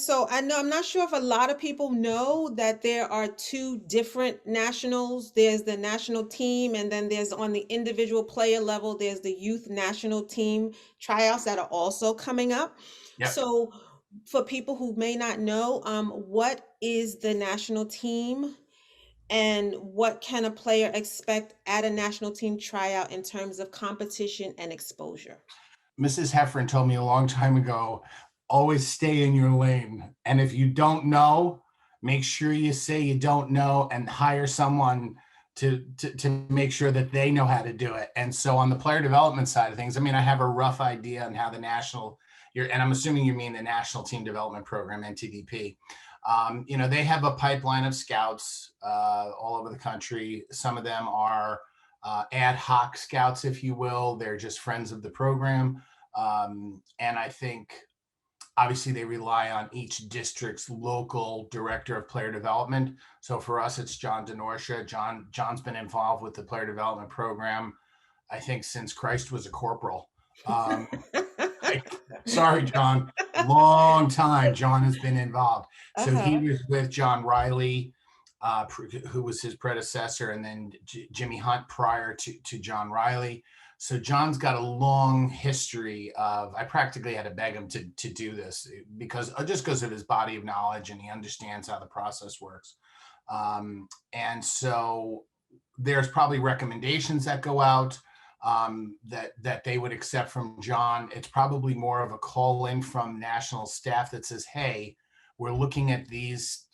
So I know I'm not sure if a lot of people know that there are two different nationals. There's the national team, and then there's on the individual player level, there's the youth national team tryouts that are also coming up. Yep. So for people who may not know, what is the national team and what can a player expect at a national team tryout in terms of competition and exposure? Mrs. Hefferan told me a long time ago, always stay in your lane. And if you don't know, make sure you say you don't know and hire someone to make sure that they know how to do it. And so on the player development side of things, I mean, I have a rough idea on how the national, and I'm assuming you mean the National Team Development Program, NTDP. They have a pipeline of scouts all over the country. Some of them are ad hoc scouts, if you will. They're just friends of the program. And I think obviously they rely on each district's local director of player development. So for us, it's John Denorcia. John's been involved with the player development program, I think, since Christ was a corporal. Um, Sorry, John. Long time John has been involved. So he Uh-huh. was with John Riley, who was his predecessor, and then Jimmy Hunt prior to John Riley. So John's got a long history of. I practically had to beg him to do this because of his body of knowledge, and he understands how the process works. And so there's probably recommendations that go out that they would accept from John. It's probably more of a call in from national staff that says, "Hey, we're looking at these,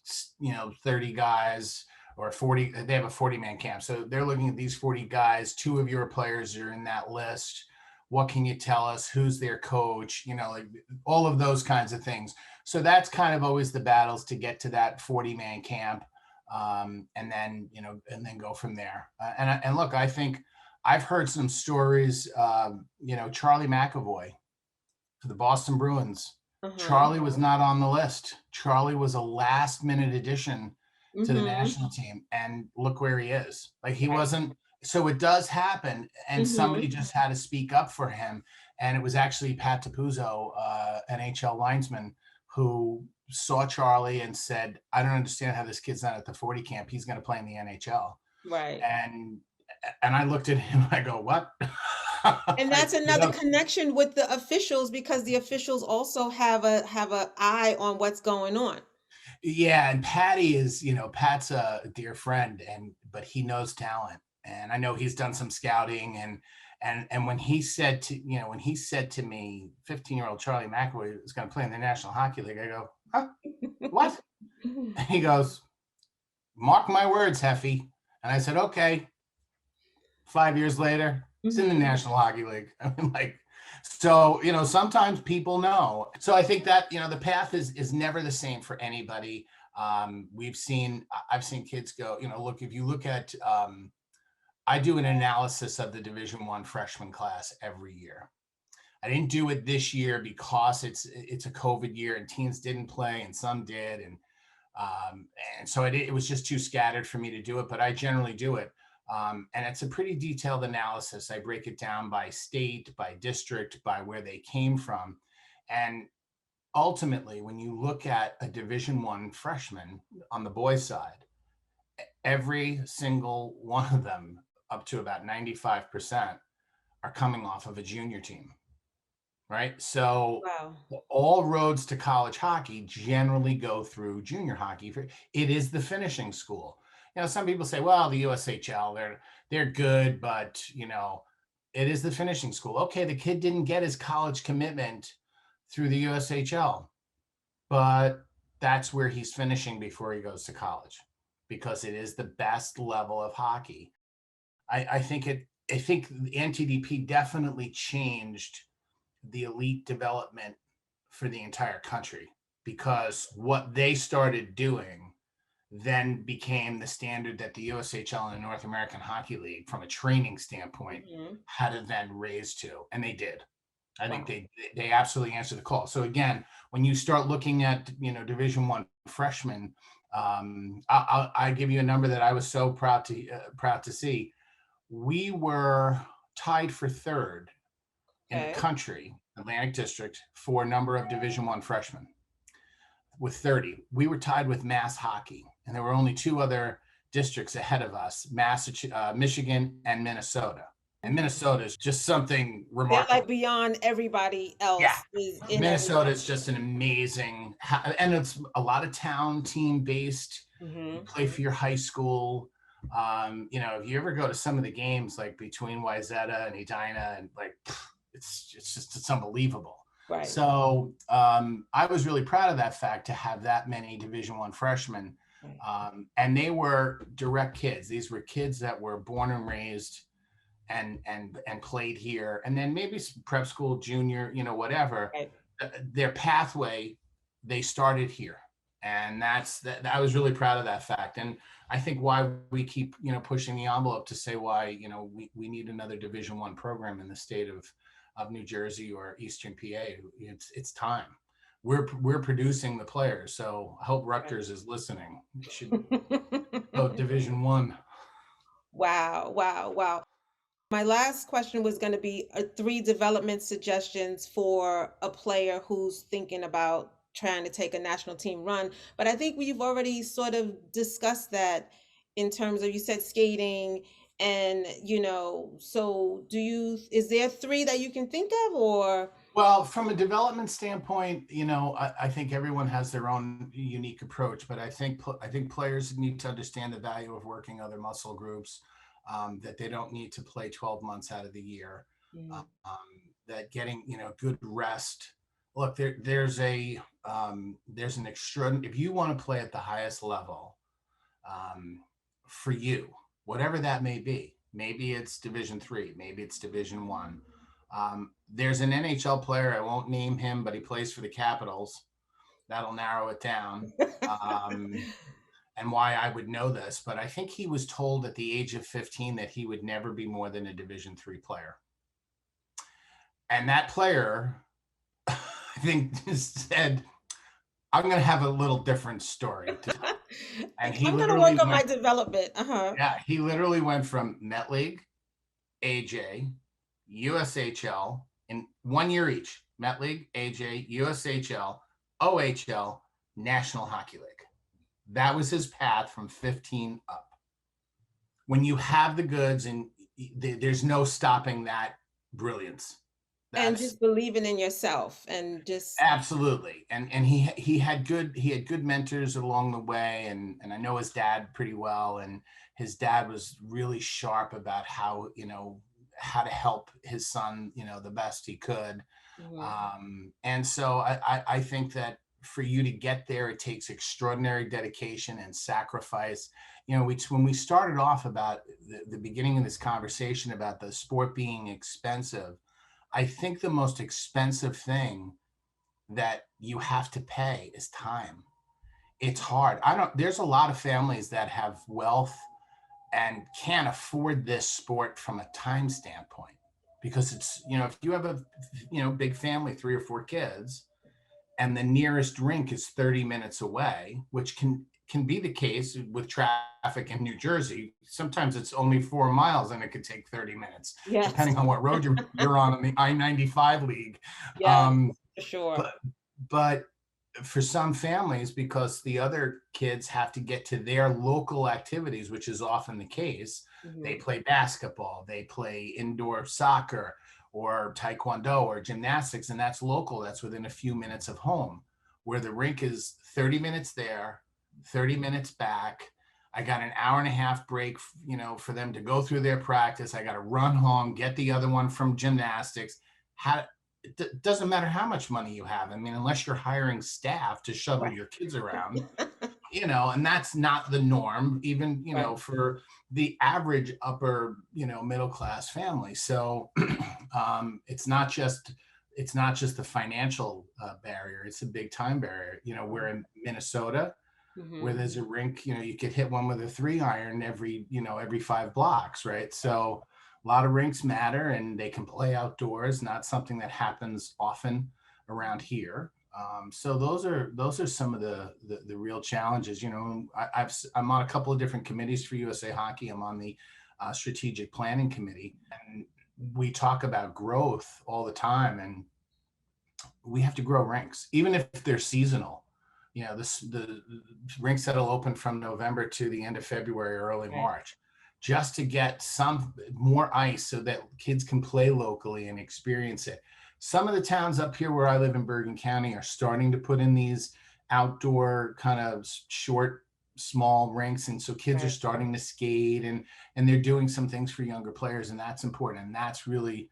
30 guys or 40. They have a 40-man camp, so they're looking at these 40 guys. Two of your players are in that list. What can you tell us? Who's their coach? Like all of those kinds of things." So that's kind of always the battles to get to that 40-man camp, and then go from there. And look, I think I've heard some stories. Charlie McAvoy for the Boston Bruins. Uh-huh. Charlie was not on the list. Charlie was a last minute addition to the Mm-hmm. national team, and look where he is. Like he Right. wasn't. So it does happen, and somebody Mm-hmm. just had to speak up for him, and it was actually Pat Tapuzzo, NHL linesman, who saw Charlie and said, "I don't understand how this kid's not at the 40 camp. He's going to play in the NHL." Right. And I looked at him. I go, "What?" And that's another connection with the officials because the officials also have a eye on what's going on. Yeah, and Patty is, Pat's a dear friend, but he knows talent, and I know he's done some scouting, and when he said to me, 15-year-old Charlie McAvoy is going to play in the National Hockey League, I go, huh, what? And he goes, mark my words, Heffy, and I said, okay. 5 years later, he's in the Mm-hmm. National Hockey League. I mean, so sometimes people know. So I think that the path is never the same for anybody. I've seen kids go. Look, if you look at, I do an analysis of the Division I freshman class every year. I didn't do it this year because it's a COVID year and teams didn't play and some did, um, and so it was just too scattered for me to do it. But I generally do it, and it's a pretty detailed analysis. I break it down by state, by district, by where they came from, and ultimately, when you look at a Division I freshman on the boys' side, every single one of them, up to about 95%, are coming off of a junior team, right? So Wow. all roads to college hockey generally go through junior hockey. It is the finishing school. Some people say, well, the USHL, they're good, but it is the finishing school. Okay, the kid didn't get his college commitment through the USHL, but that's where he's finishing before he goes to college because it is the best level of hockey. I think the NTDP definitely changed the elite development for the entire country because what they started doing then became the standard that the USHL and the North American Hockey League, from a training standpoint, Mm-hmm. had to then raise to, and they did. I think Wow. they absolutely answered the call. So again, when you start looking at Division I freshmen, I give you a number that I was so proud to see. We were tied for third in the Okay. country, Atlantic District, for a number of Division I freshmen. with 30. We were tied with Mass Hockey, and there were only two other districts ahead of us, Michigan and Minnesota. And Mhm. Minnesota is just something They're like remarkable. beyond everybody Yeah. else is in Minnesota everything. is just an amazing, and it's a lot of town team based. You Hmm. play for your high school. If you ever go to some of the games like between Wayzata and Edina, and like it's unbelievable. Right. So I was really proud of that fact to have that many Division One freshmen, Right. and they were direct kids. These were kids that were born and raised and played here, and then maybe prep school, junior, whatever. Right. Their pathway, they started here, and that's that. I was really proud of that fact, and I think why we keep pushing the envelope to say why we need another Division One program in the state of New Jersey or Eastern PA. It's time. We're producing the players, so I hope Rutgers is listening. They should go Division One. Wow, wow, wow. My last question was going to be three development suggestions for a player who's thinking about trying to take a national team run. But I think we've already sort of discussed that in terms of you said skating and so is there three that you can think of or Well, from a development standpoint, I think everyone has their own unique approach, but I think players need to understand the value of working other muscle groups, that they don't need to play 12 months out of the year, Mhm. that getting good rest. Look, there's an extraordinary, if you want to play at the highest level, um, for you, whatever that may be. Maybe it's Division 3, maybe it's Division 1. There's an NHL player, I won't name him, but he plays for the Capitals. That'll narrow it down. Um, and why I would know this, but I think he was told at the age of 15 that he would never be more than a Division 3 player. And that player, I think, said, I'm going to have a little different story to tell. And he I'm going to work literally on my went, development. Uh-huh. yeah, he literally went from Met League, AJ, USHL in 1 year each. Met League, AJ, USHL, OHL, National Hockey League. That was his path from 15 up. When you have the goods, and there's no stopping that brilliance. And That's just believing in yourself and just absolutely. And he had good mentors along the way, and I know his dad pretty well, and his dad was really sharp about how to help his son the best he could. Mhm. And so I think that for you to get there, it takes extraordinary dedication and sacrifice. When we started off about the beginning of this conversation about the sport being expensive, I think the most expensive thing that you have to pay is time. It's hard. There's a lot of families that have wealth and can't afford this sport from a time standpoint, because if you have a big family, 3 or 4 kids, and the nearest rink is 30 minutes away, which can be the case with traffic in New Jersey. Sometimes it's only 4 miles and it could take 30 minutes, Yes. depending on what road you're on in the I-95 league. Yes, Um, for sure. but but for some families, because the other kids have to get to their local activities, which is often the case, they Mhm. play basketball, they play indoor soccer or taekwondo or gymnastics, and that's local, that's within a few minutes of home, where the rink is 30 minutes there, 30 minutes back. I got an hour and a half break, for them to go through their practice. I got to run home, get the other one from gymnastics. How it doesn't matter how much money you have. I mean, unless you're hiring staff to shuttle Right. your kids around, and that's not the norm, even, Right. for the average upper, middle class family. So it's not just the financial barrier, it's a big time barrier. We're in Minnesota, where Mhm. there's a rink, you could hit one with a 3 iron every 5 blocks, right? Right. So a lot of rinks matter, and they can play outdoors, not something that happens often around here. So those are some of the real challenges. I'm on a couple of different committees for USA Hockey. I'm on the strategic planning committee, and we talk about growth all the time, and we have to grow rinks, even if they're seasonal. the rinks that'll open from November to the end of February, early Right. March, just to get some more ice so that kids can play locally and experience it. Some of the towns up here where I live in Bergen County are starting to put in these outdoor kind of short, small rinks, and so kids are Right. starting to skate, and they're doing some things for younger players, and that's important, and that's really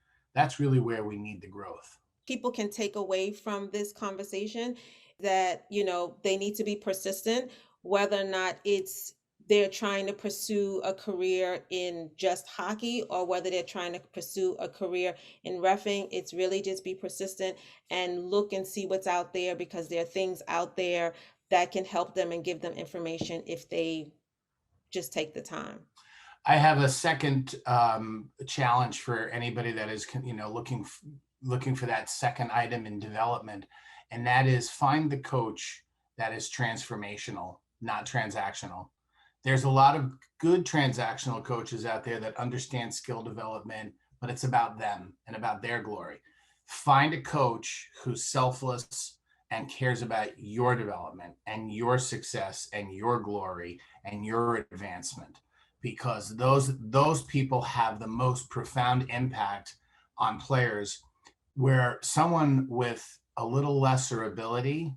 where we need the growth. People can take away from this conversation that, they need to be persistent, whether or not it's they're trying to pursue a career in just hockey or whether they're trying to pursue a career in reffing. It's really just be persistent and look and see what's out there, because there are things out there that can help them and give them information if they just take the time. I have a second challenge for anybody that is, looking for that second item in development, and that is find the coach that is transformational, not transactional. There's a lot of good transactional coaches out there that understand skill development, but it's about them and about their glory. Find a coach who's selfless and cares about your development and your success and your glory and your advancement, because those people have the most profound impact on players, where someone with a little lesser ability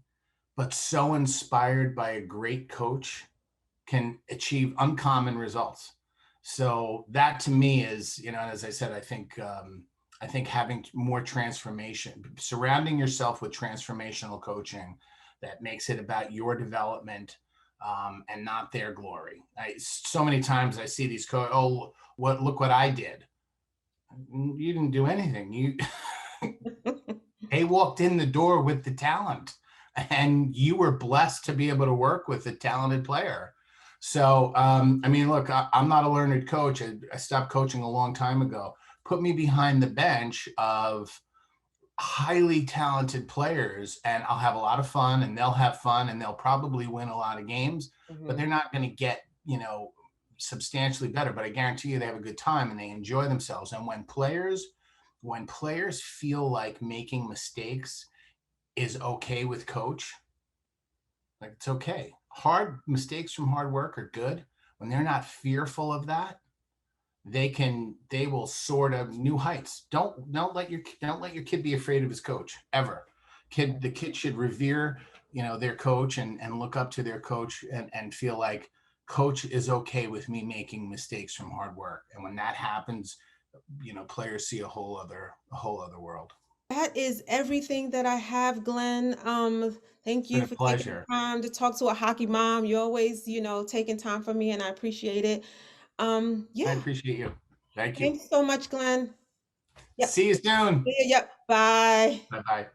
but so inspired by a great coach can achieve uncommon results. So that to me is, as I said, I think having more transformation, surrounding yourself with transformational coaching that makes it about your development, and not their glory. So many times I see these oh, look what I did. You didn't do anything. They walked in the door with the talent, and you were blessed to be able to work with a talented player. So, I mean, look, I'm not a learned coach. I stopped coaching a long time ago. Put me behind the bench of highly talented players, and I'll have a lot of fun, and they'll have fun, and they'll probably win a lot of games, but Mhm. they're not going to get, substantially better. But I guarantee you they have a good time and they enjoy themselves. And when players feel like making mistakes is okay with coach, like it's okay. Hard mistakes from hard work are good. When they're not fearful of that, they will soar to new heights. Don't let your kid be afraid of his coach ever. The kid should revere, their coach, and look up to their coach, and feel like coach is okay with me making mistakes from hard work. And when that happens, players see a whole other world. That is everything that I have, Glenn. Thank It's been you a for taking pleasure. the time to talk to a hockey mom. You're always, taking time for me, and I appreciate it. I Yeah. appreciate you. Thank you. Thanks so much, Glenn. Yep. See you soon. Yeah, yep. Bye. Bye bye.